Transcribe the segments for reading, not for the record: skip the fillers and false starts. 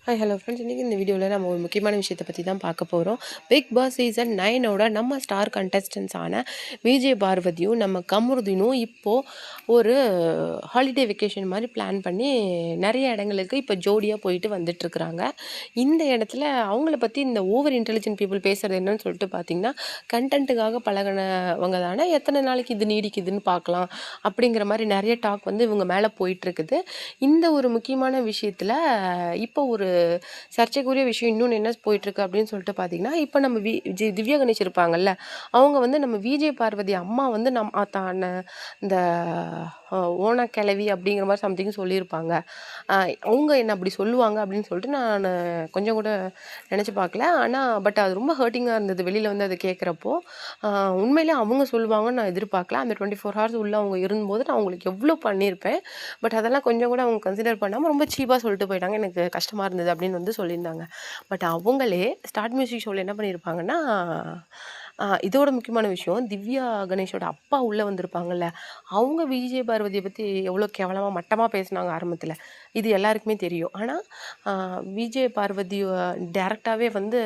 Hi hello friends, இன்றைக்கி இந்த வீடியோவில் நம்ம ஒரு முக்கியமான விஷயத்தை பற்றி தான் பார்க்க போகிறோம். பிக் பாஸ் சீசன் 9ஓட நம்ம ஸ்டார் கண்டஸ்டன்ஸான விஜய் பார்வதியும் நம்ம கமருதீனும் இப்போது ஒரு ஹாலிடே வெக்கேஷன் மாதிரி பிளான் பண்ணி நிறைய இடங்களுக்கு இப்போ ஜோடியாக போயிட்டு வந்துட்டுருக்குறாங்க. இந்த இடத்துல அவங்கள பற்றி இந்த ஓவர் இன்டெலிஜென்ட் பீப்புள் பேசுகிறது என்னன்னு சொல்லிட்டு பார்த்திங்கன்னா, கண்டென்ட்டுக்காக பழகினவங்க தானே, எத்தனை நாளைக்கு இது நீடிக்குதுன்னு பார்க்கலாம் அப்படிங்கிற மாதிரி நிறைய டாக் வந்து இவங்க மேலே போயிட்டுருக்குது. இந்த ஒரு முக்கியமான விஷயத்தில் இப்போ ஒரு சர்ச்சைக்குரிய விஷயம் இன்னொன்று என்ன போயிட்டுருக்கு அப்படின்னு சொல்லிட்டு பார்த்தீங்கன்னா, இப்போ நம்ம திவ்யா கணேஷ் இருப்பாங்கல்ல, அவங்க வந்து நம்ம விஜய் பார்வதி அம்மா வந்து இந்த ஓனா கிளவி அப்படிங்கிற மாதிரி சம்திங் சொல்லியிருப்பாங்க. அவங்க என்ன அப்படி சொல்லுவாங்க அப்படின்னு சொல்லிட்டு நான் கொஞ்சம் கூட நினச்சி பார்க்கல. ஆனால் பட் அது ரொம்ப ஹர்ட்டிங்காக இருந்தது வெளியில் வந்து அதை கேட்குறப்போ. உண்மையிலே அவங்க சொல்லுவாங்கன்னு நான் எதிர்பார்க்கல. அந்த 24 ஹவர்ஸ் உள்ளே அவங்க இருந்தபோது நான் அவங்களுக்கு எவ்வளோ பண்ணியிருப்பேன். பட் அதெல்லாம் கொஞ்சம் கூட அவங்க கன்சிடர் பண்ணாமல் ரொம்ப சீப்பாக சொல்லிட்டு போயிட்டாங்க. எனக்கு கஷ்டமாக இருந்தது அப்படின்னு வந்து சொல்லியிருந்தாங்க. பட் அவங்களே ஸ்டார்ட் மியூசிக் ஷோவில் என்ன பண்ணியிருப்பாங்கன்னா, இதோட முக்கியமான விஷயம், திவ்யா கணேஷோட அப்பா உள்ளே வந்திருப்பாங்கல்ல, அவங்க விஜய் பார்வதியை பற்றி எவ்வளோ கேவலமாக மட்டமாக பேசினாங்க ஆரம்பத்தில். இது எல்லாருக்குமே தெரியும். ஆனால் விஜய் பார்வதி டேரெக்டாகவே வந்து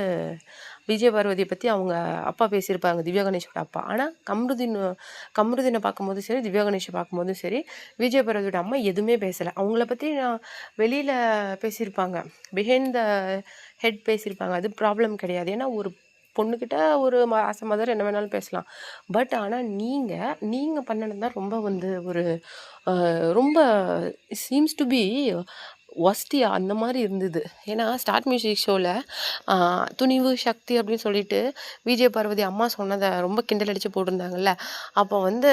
விஜய் பார்வதியை பற்றி அவங்க அப்பா பேசியிருப்பாங்க, திவ்யா கணேஷோட அப்பா. ஆனால் கமருதீனை பார்க்கும்போது சரி, திவ்யா கணேஷை பார்க்கும்போதும் சரி, விஜய் பார்வதியோட அம்மா எதுவுமே பேசலை. அவங்கள பற்றி நான் வெளியில் பேசியிருப்பாங்க, பிஹைண்ட் த ஹெட் பேசியிருப்பாங்க. அது ப்ராப்ளம் கிடையாது. ஏன்னா ஒரு பொண்ணுக்கிட்ட ஒரு ஆஸ் அ மதர் என்ன வேணாலும் பேசலாம். பட் ஆனால் நீங்கள் பண்ணது தான் ரொம்ப வந்து ஒரு ரொம்ப சீம்ஸ் டு பி ஒஸ்டியா அந்த மாதிரி இருந்தது. ஏன்னா ஸ்டார்ட் மியூசிக் ஷோவில் துணிவு சக்தி அப்படின்னு சொல்லிட்டு விஜய் பார்வதி அம்மா சொன்னதை ரொம்ப கிண்டல் அடித்து போட்டிருந்தாங்கல்ல. அப்போ வந்து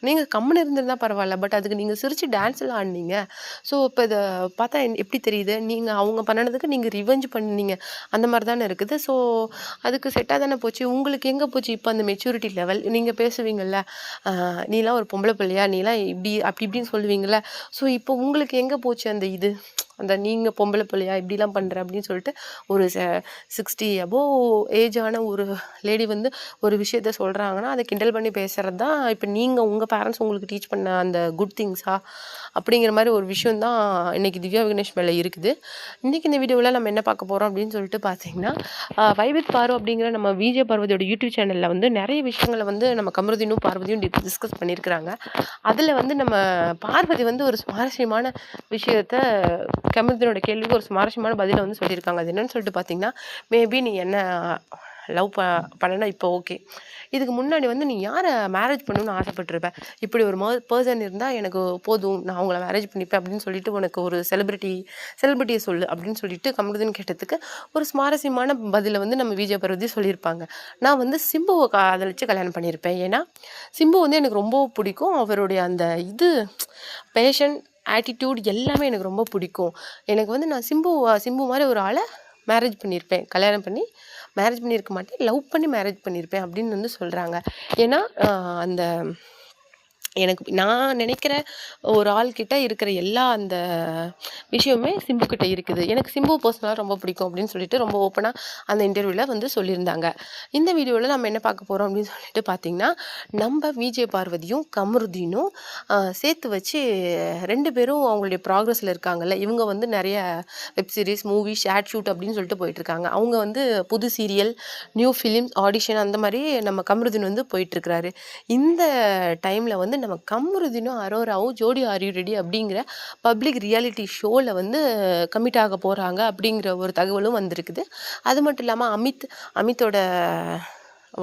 நீங்கள் கம்முன்னு இருந்திருந்தா பரவாயில்ல, பட் அதுக்கு நீங்கள் சிரித்து டான்ஸில் ஆடினீங்க. ஸோ இப்போ இதை பார்த்தா எப்படி தெரியுது, நீங்கள் அவங்க பண்ணனதுக்கு நீங்கள் ரிவெஞ்ச் பண்ணீங்க அந்த மாதிரி தானே இருக்குது. ஸோ அதுக்கு செட்டாக தானே போச்சு. உங்களுக்கு எங்கே போச்சு இப்போ அந்த மெச்சூரிட்டி லெவல்? நீங்கள் பேசுவீங்கள்ல, நீலாம் ஒரு பொம்பளை பிள்ளையா, நீலாம் இப்படி அப்படி இப்படின்னு சொல்லுவீங்கள்ல. ஸோ இப்போ உங்களுக்கு எங்கே போச்சு அந்த இது, அந்த நீங்கள் பொம்பளை பிள்ளையா இப்படிலாம் பண்ணுற அப்படின்னு சொல்லிட்டு ஒரு 60 அபோவ் ஏஜான ஒரு லேடி வந்து ஒரு விஷயத்த சொல்கிறாங்கன்னா அதை கிண்டல் பண்ணி பேசுகிறது தான் இப்போ நீங்கள் உங்கள் பேரண்ட்ஸ் உங்களுக்கு டீச் பண்ண அந்த குட் திங்ஸா அப்படிங்கிற மாதிரி ஒரு விஷயம் தான் இன்றைக்கி திவ்யா விக்னேஷ் மேலே இருக்குது. இன்றைக்கி இந்த வீடியோவில் நம்ம என்ன பார்க்க போகிறோம் அப்படின்னு சொல்லிட்டு பார்த்தீங்கன்னா, வைவித் பாரு அப்படிங்கிற நம்ம விஜய் பார்வதியோட யூடியூப் சேனலில் வந்து நிறைய விஷயங்களை வந்து நம்ம கமருதீனும் பார்வதியும் டிஸ்கஸ் பண்ணியிருக்கிறாங்க. அதில் வந்து நம்ம பார்வதி வந்து ஒரு சுவாரஸ்யமான விஷயத்த, கமருதீனோட கேள்விக்கு ஒரு சுவாரஸ்யமான பதிலை வந்து சொல்லியிருக்காங்க. அது என்னன்னு சொல்லிட்டு பார்த்தீங்கன்னா, மேபி நீ என்ன லவ் பண்ணனா இப்போ ஓகே, இதுக்கு முன்னாடி வந்து நீ யாரை மேரேஜ் பண்ணணும்னு ஆசைப்பட்டிருப்ப, இப்படி ஒரு பர்சன் இருந்தால் எனக்கு போதும், நான் அவங்கள மேரேஜ் பண்ணிப்பேன் அப்படின்னு சொல்லிட்டு உனக்கு ஒரு செலிபிரிட்டியை சொல்லு அப்படின்னு சொல்லிட்டு கமருதீன் கேட்டதுக்கு ஒரு சுவாரஸ்யமான பதிலை வந்து நம்ம விஜய் பார்வதி சொல்லியிருப்பாங்க. நான் வந்து சிம்புவை காதலிச்சு கல்யாணம் பண்ணியிருப்பேன். ஏன்னா சிம்பு வந்து எனக்கு ரொம்ப பிடிக்கும். அவருடைய அந்த இது பேஷன், ஆட்டிடியூட் எல்லாமே எனக்கு ரொம்ப பிடிக்கும். எனக்கு வந்து நான் சிம்பு மாதிரி ஒரு ஆளை மேரேஜ் பண்ணியிருப்பேன், கல்யாணம் பண்ணி மேரேஜ் பண்ணியிருக்க மாட்டேன், லவ் பண்ணி மேரேஜ் பண்ணியிருப்பேன் அப்படின்னு வந்து சொல்கிறாங்க. ஏன்னா அந்த எனக்கு நான் நினைக்கிற ஒரு ஆள்கிட்ட இருக்கிற எல்லா அந்த விஷயமே சிம்புக்கிட்ட இருக்குது. எனக்கு சிம்பு பர்சனலாக ரொம்ப பிடிக்கும் அப்படின்னு சொல்லிட்டு ரொம்ப ஓப்பனாக அந்த இன்டர்வியூவில் வந்து சொல்லியிருந்தாங்க. இந்த வீடியோவில் நம்ம என்ன பார்க்க போகிறோம் அப்படின்னு சொல்லிட்டு பார்த்திங்கன்னா, நம்ம விஜய் பார்வதியும் கமருதீனும் சேர்த்து வச்சு 2 பேரும் அவங்களுடைய ப்ராக்ரஸில் இருக்காங்கல்ல. இவங்க வந்து நிறைய web series, movie, short shoot அப்படின்னு சொல்லிட்டு போயிட்டுருக்காங்க. அவங்க வந்து புது சீரியல், நியூ ஃபிலிம்ஸ், ஆடிஷன் அந்த மாதிரி நம்ம கமருதீன் வந்து போயிட்டுருக்கிறாரு. இந்த டைமில் வந்து நம்ம கமருதீனும் அரோராவும் ஜோடி ஆர் யூ ரெடி அப்படிங்கிற பப்ளிக் ரியாலிட்டி ஷோவில் வந்து கமிட் ஆக போகிறாங்க அப்படிங்கிற ஒரு தகவலும் வந்திருக்குது. அது மட்டும் இல்லாமல் அமித்தோட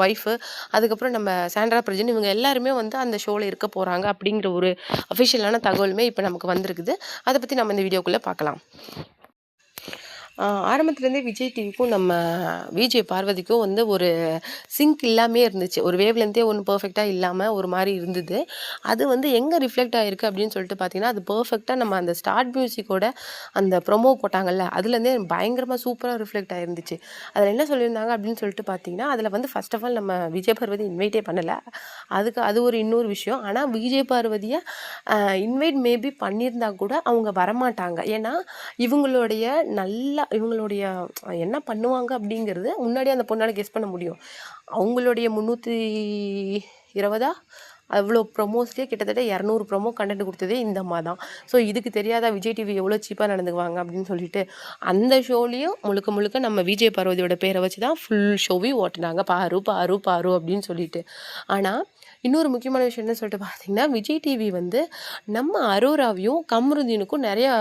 ஒய்ஃபு, அதுக்கப்புறம் நம்ம சாண்ட்ரா பிரஜன், இவங்க எல்லாருமே வந்து அந்த ஷோவில் இருக்க போகிறாங்க அப்படிங்கிற ஒரு அஃபிஷியலான தகவலுமே இப்போ நமக்கு வந்திருக்குது. அதை பற்றி நம்ம இந்த வீடியோக்குள்ளே பார்க்கலாம். ஆரம்பத்துலேருந்தே விஜய் டிவிக்கும் நம்ம விஜய் பார்வதிக்கும் வந்து ஒரு சிங்க் இல்லாமே இருந்துச்சு. ஒரு வேவ்லென்த்தே ஒன்று பர்ஃபெக்டாக இல்லாமல் ஒரு மாதிரி இருந்தது. அது வந்து எங்கே ரிஃப்ளெக்ட் ஆகிருக்கு அப்படின்னு சொல்லிட்டு பார்த்தீங்கன்னா, அது பர்ஃபெக்டாக நம்ம அந்த ஸ்டார்ட் மியூசிக்கோட அந்த ப்ரொமோ போட்டாங்கல்ல, அதுலேருந்தே பயங்கரமாக சூப்பராக ரிஃப்ளெக்ட் ஆகிருந்துச்சு. அதில் என்ன சொல்லியிருந்தாங்க அப்படின்னு சொல்லிட்டு பார்த்தீங்கன்னா, அதில் வந்து ஃபர்ஸ்ட் ஆஃப் ஆல் நம்ம விஜய் பார்வதி இன்வைட்டே பண்ணலை. அது ஒரு இன்னொரு விஷயம். ஆனால் விஜய் பார்வதியை இன்வைட் மேபி பண்ணியிருந்தா கூட அவங்க வரமாட்டாங்க. ஏன்னா இவங்களுடைய என்ன பண்ணுவாங்க அப்படிங்கிறது முன்னாடியே அந்த பொண்ணால் கெஸ் பண்ண முடியும். அவங்களுடைய 320 அவ்வளோ ப்ரொமோஸ்லேயே கிட்டத்தட்ட 200 ப்ரொமோ கண்டென்ட் கொடுத்ததே இந்த அம்மா தான். ஸோ இதுக்கு தெரியாதா விஜய் டிவி எவ்வளோ சீப்பாக நடந்துக்குவாங்க அப்படின்னு சொல்லிட்டு அந்த ஷோலையும் முழுக்க முழுக்க நம்ம விஜய் பார்வதியோட பேரை வச்சு தான் ஃபுல் ஷோவையும் ஓட்டினாங்க. பாரு பாரு பாரு அப்படின்னு சொல்லிட்டு. ஆனால் இன்னொரு முக்கியமான விஷயம் என்ன சொல்லிட்டு பார்த்தீங்கன்னா, விஜய் டிவி வந்து நம்ம அரோராவையும் கமருதீனுக்கும் நிறையா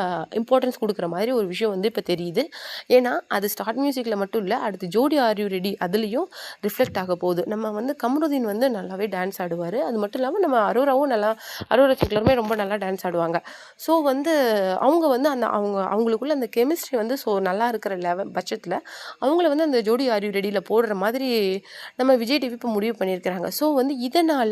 இம்பார்ட்டன்ஸ் கொடுக்குற மாதிரி ஒரு விஷயம் வந்து இப்போ தெரியுது. ஏன்னா அது ஸ்டார்ட் மியூசிக்கில் மட்டும் இல்லை, அடுத்து ஜோடி ஆர் யூ ரெடி அதுலேயும் ரிஃப்ளெக்ட் ஆக போகுது. நம்ம வந்து கமருதீன் வந்து நல்லாவே டான்ஸ் ஆடுவார். அது மட்டும் இல்லாமல் நம்ம அரோராவும் நல்லா, அரோரா சிக்லருமே ரொம்ப நல்லா டான்ஸ் ஆடுவாங்க. ஸோ வந்து அவங்க வந்து அவங்களுக்குள்ள அந்த கெமிஸ்ட்ரி வந்து நல்லா இருக்கிற பட்சத்தில் அவங்கள வந்து அந்த ஜோடி ஆர் யூ ரெடியில் போடுற மாதிரி நம்ம விஜய் டிவி இப்போ முடிவு பண்ணியிருக்கிறாங்க. ஸோ வந்து இதனால்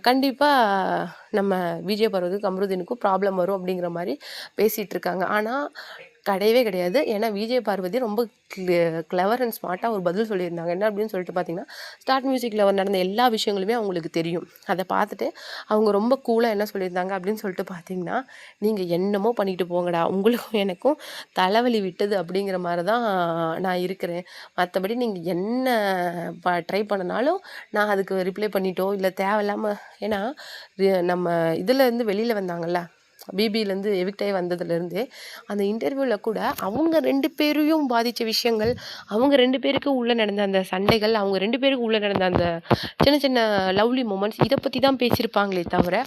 கண்டிப்பாக நம்ம விஜய் பார்வதி கமருதீனுக்கும் ப்ராப்ளம் வரும் அப்படிங்கிற மாதிரி பேசிகிட்டு இருக்காங்க. ஆனால் கிடையவே கிடையாது. ஏன்னா விஜய் பார்வதி ரொம்ப கிளவர் அண்ட் ஸ்மார்ட்டாக ஒரு பதில் சொல்லியிருந்தாங்க. என்ன அப்படின்னு சொல்லிட்டு பார்த்தீங்கன்னா, ஸ்டார்ட் மியூசிக்கில் நடந்த எல்லா விஷயங்களுமே அவங்களுக்கு தெரியும். அதை பார்த்துட்டு அவங்க ரொம்ப கூலாக என்ன சொல்லியிருந்தாங்க அப்படின்னு சொல்லிட்டு பார்த்தீங்கன்னா, நீங்கள் என்னமோ பண்ணிட்டு போங்கடா, உங்களுக்கும் எனக்கும் தலைவலி விட்டது அப்படிங்கிற மாதிரி தான் நான் இருக்கிறேன். மற்றபடி நீங்கள் என்ன ட்ரை பண்ணினாலும் நான் அதுக்கு ரிப்ளை பண்ணிட்டோ இல்லை தேவையில்லாமல், ஏன்னா நம்ம இதில் வெளியில் வந்தாங்கல்ல, பிபிலேருந்து எவிக்ட் ஆகி வந்ததுலேருந்தே அந்த இன்டர்வியூவில் கூட அவங்க 2 பேரையும் பாதித்த விஷயங்கள், அவங்க 2 பேருக்கு உள்ளே நடந்த அந்த சண்டைகள், அவங்க 2 பேருக்கு உள்ளே நடந்த அந்த சின்ன சின்ன லவ்லி மூமெண்ட்ஸ், இதை பற்றி தான் பேசியிருப்பாங்களே தவிர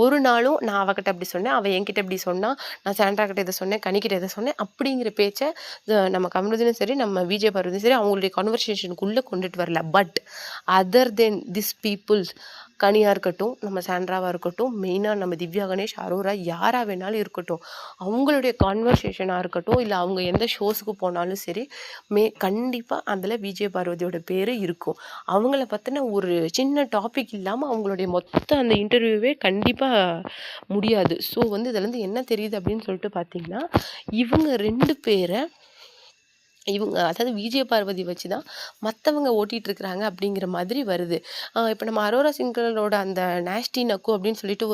ஒரு நாளும் நான் அவகிட்ட அப்படி சொன்னேன், அவள் என்கிட்ட இப்படி சொன்னால், நான் சாண்ட்ரா கிட்ட இதை சொன்னேன், கனிக்கிட்ட இதை சொன்னேன் அப்படிங்கிற பேச்சை நம்ம கமருதீனும் சரி நம்ம விஜய் பார்வதியும் சரி அவங்களுடைய கான்வர்சேஷனுக்குள்ளே கொண்டுட்டு வரல. But other than this peoples, கனியாக இருக்கட்டும், நம்ம சாண்ட்ராவாக இருக்கட்டும், மெயினாக நம்ம திவ்யா கணேஷ், அரோரா யாராக வேணாலும் இருக்கட்டும், அவங்களுடைய கான்வர்சேஷனாக இருக்கட்டும், இல்லை அவங்க எந்த ஷோஸுக்கு போனாலும் சரி, கண்டிப்பாக அதில் விஜய் பார்வதியோட பேர் இருக்கும். அவங்கள பற்றின ஒரு சின்ன டாபிக் இல்லாமல் அவங்களுடைய மொத்த அந்த இன்டர்வியூவே கண்டிப்பாக முடியாது. ஸோ வந்து இதுலேருந்து என்ன தெரியுது அப்படின்னு சொல்லிட்டு பார்த்தீங்கன்னா, இவங்க 2 பேரை அதாவது விஜய் பார்வதி வச்சு தான் மற்றவங்க ஓட்டிகிட்ருக்குறாங்க அப்படிங்கிற மாதிரி வருது. இப்போ நம்ம அரோரா சிங்கரோட அந்த நாஸ்டி நக்கு அப்படின்னு சொல்லிட்டு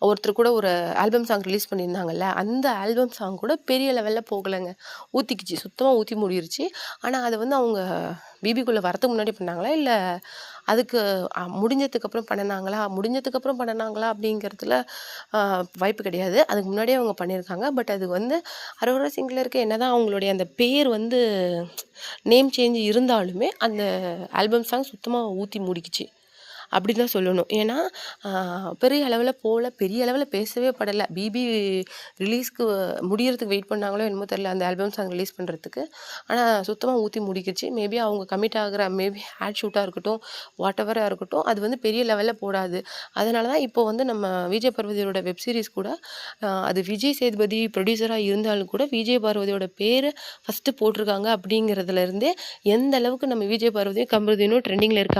ஒருத்தர் கூட ஒரு ஆல்பம் சாங் ரிலீஸ் பண்ணியிருந்தாங்கல்ல, அந்த ஆல்பம் சாங் கூட பெரிய லெவலில் போகலைங்க, ஊற்றிக்கிச்சு, சுத்தமாக ஊற்றி முடிருச்சு. ஆனால் அதை வந்து அவங்க பிபிக்குள்ளே வரதுக்கு முன்னாடி பண்ணாங்களா இல்லை அதுக்கு முடிஞ்சதுக்கப்புறம் பண்ணினாங்களா அப்படிங்கிறதுல வாய்ப்பு கிடையாது. அதுக்கு முன்னாடியே அவங்க பண்ணியிருக்காங்க. பட் அது வந்து அரோரா சிங்லருக்கு என்ன தான் அவங்களுடைய அந்த பேர் வந்து நேம் சேஞ்ச் இருந்தாலுமே அந்த ஆல்பம் சாங் சுத்தமாக ஊற்றி முடிக்கிச்சு அப்படி தான் சொல்லணும். ஏன்னா பெரிய அளவில் பேசவே படலை. பிபி ரிலீஸ்க்கு முடியறதுக்கு வெயிட் பண்ணாங்களோ என்னமோ தெரியல அந்த ஆல்பம் சாங் ரிலீஸ் பண்ணுறதுக்கு. ஆனால் சுத்தமாக ஊற்றி முடிக்கிச்சு. மேபி அவங்க கமிட் ஆகிற மேபி ஆட் ஷூட்டாக இருக்கட்டும், வாட் எவராக இருக்கட்டும், அது வந்து பெரிய லெவலில் போடாது. அதனால தான் இப்போ வந்து நம்ம விஜய் பார்வதியோட வெப் சீரிஸ் கூட அது விஜய் சேதுபதி ப்ரொடியூசராக இருந்தாலும் கூட விஜய் பார்வதியோட பேர் ஃபஸ்ட்டு போட்டிருக்காங்க அப்படிங்கிறதுலேருந்தே எந்த அளவுக்கு நம்ம விஜய் பார்வதியும் கமருதீனும் ட்ரெண்டிங்கில் இருக்காங்க.